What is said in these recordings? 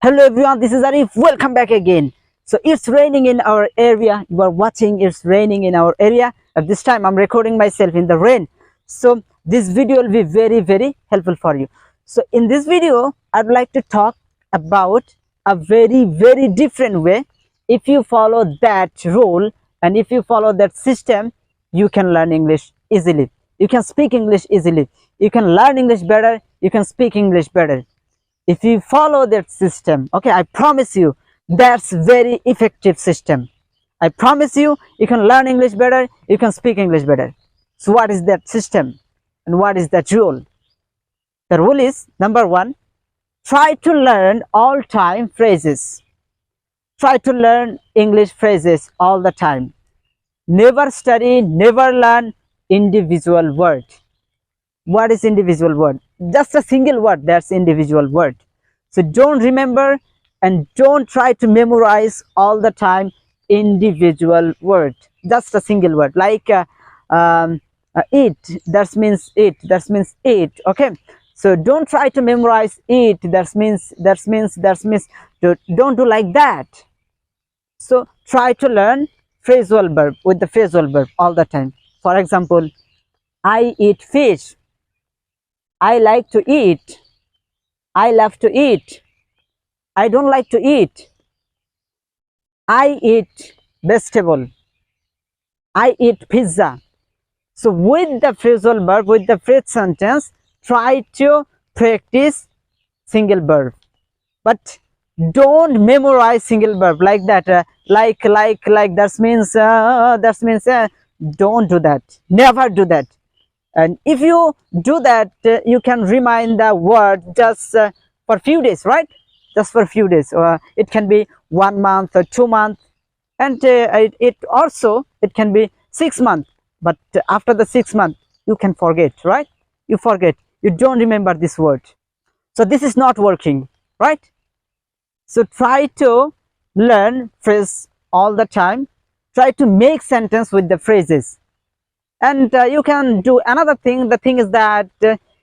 Hello everyone, this is Arif. Welcome back again. So it's raining in our area. You are watching it's raining in our area. At this time I'm recording myself in the rain. So this video will be very helpful for you. So in this video I'd like to talk about a very different way. If you follow that rule and if you follow that system, you can learn English easily. You can speak English easily. You can learn English better. You can speak English better. If you follow that system, okay, I promise you that's very effective system. I promise you, you can learn English better, you can speak English better. So what is that system and what is that rule? The rule is, number one, try to learn all time phrases. Try to learn English phrases all the time. Never study, never learn individual word. What is individual word? Just a single word, that's individual word. So don't remember and don't try to memorize all the time individual word, just a single word, like eat, that means eat, okay? So don't try to memorize it, that means don't do like that. So try to learn phrasal verb with the phrasal verb all the time. For example, I eat fish, I like to eat, I love to eat, I don't like to eat, I eat vegetable, I eat pizza. So with the phrasal verb, with the phrase sentence, try to practice single verb, but don't memorize single verb like that, like that means don't do that, never do that. And if you do that, you can remind the word just for few days, right? Just for few days. It can be 1 month or 2 months, and it can be 6 months. But after the 6 months, you can forget, right? You forget. You don't remember this word. So this is not working, right? So try to learn phrase all the time. Try to make sentence with the phrases. And you can do another thing. The thing is that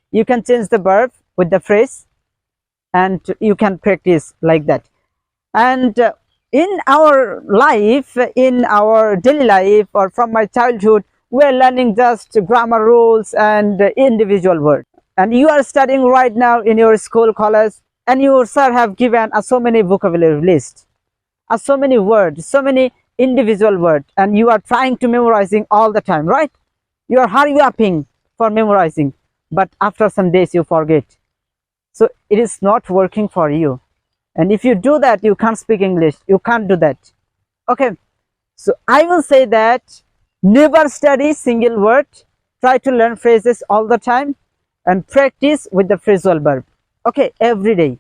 you can change the verb with the phrase and you can practice like that. And in our life, in our daily life, or from my childhood, we are learning just grammar rules and individual words. And you are studying right now in your school, college, and your sir have given so many vocabulary lists, so many words, so many individual words, and you are trying to memorizing all the time, right? You are hurry-upping for memorizing, but after some days you forget. So it is not working for you. And if you do that, you can't speak English. You can't do that. Okay. So I will say that never study single word. Try to learn phrases all the time and practice with the phrasal verb. Okay, every day.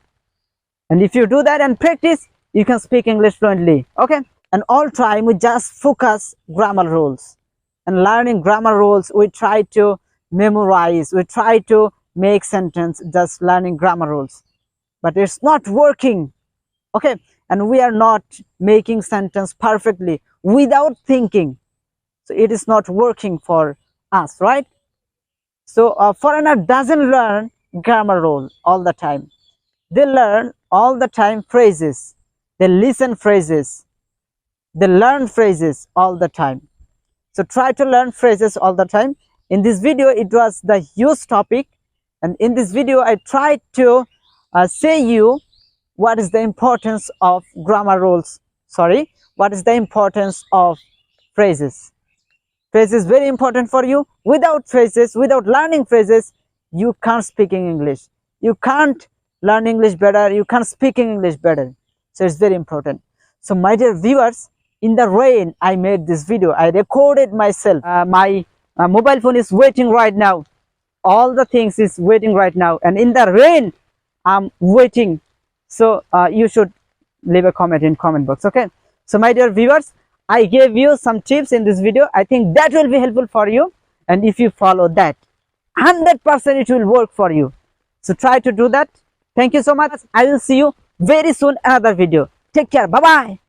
And if you do that and practice, you can speak English fluently. Okay. And all time we just focus grammar rules. And learning grammar rules, we try to memorize, we try to make sentence just learning grammar rules, but it's not working, okay? And we are not making sentence perfectly without thinking, so it is not working for us, right? So a foreigner doesn't learn grammar rule all the time. They learn all the time phrases, they listen phrases, they learn phrases all the time. So try to learn phrases all the time. In this video, it was the huge topic. And in this video, I tried to say you what is the importance of grammar rules. Sorry, what is the importance of phrases. Phrases very important for you. Without phrases, without learning phrases, you can't speak English. You can't learn English better. You can't speak English better. So it's very important. So my dear viewers, in the rain, I made this video. I recorded myself. My mobile phone is waiting right now. All the things is waiting right now. And in the rain, I'm waiting. So you should leave a comment in comment box. Okay. So my dear viewers, I gave you some tips in this video. I think that will be helpful for you. And if you follow that, 100% it will work for you. So try to do that. Thank you so much. I will see you very soon another video. Take care. Bye-bye.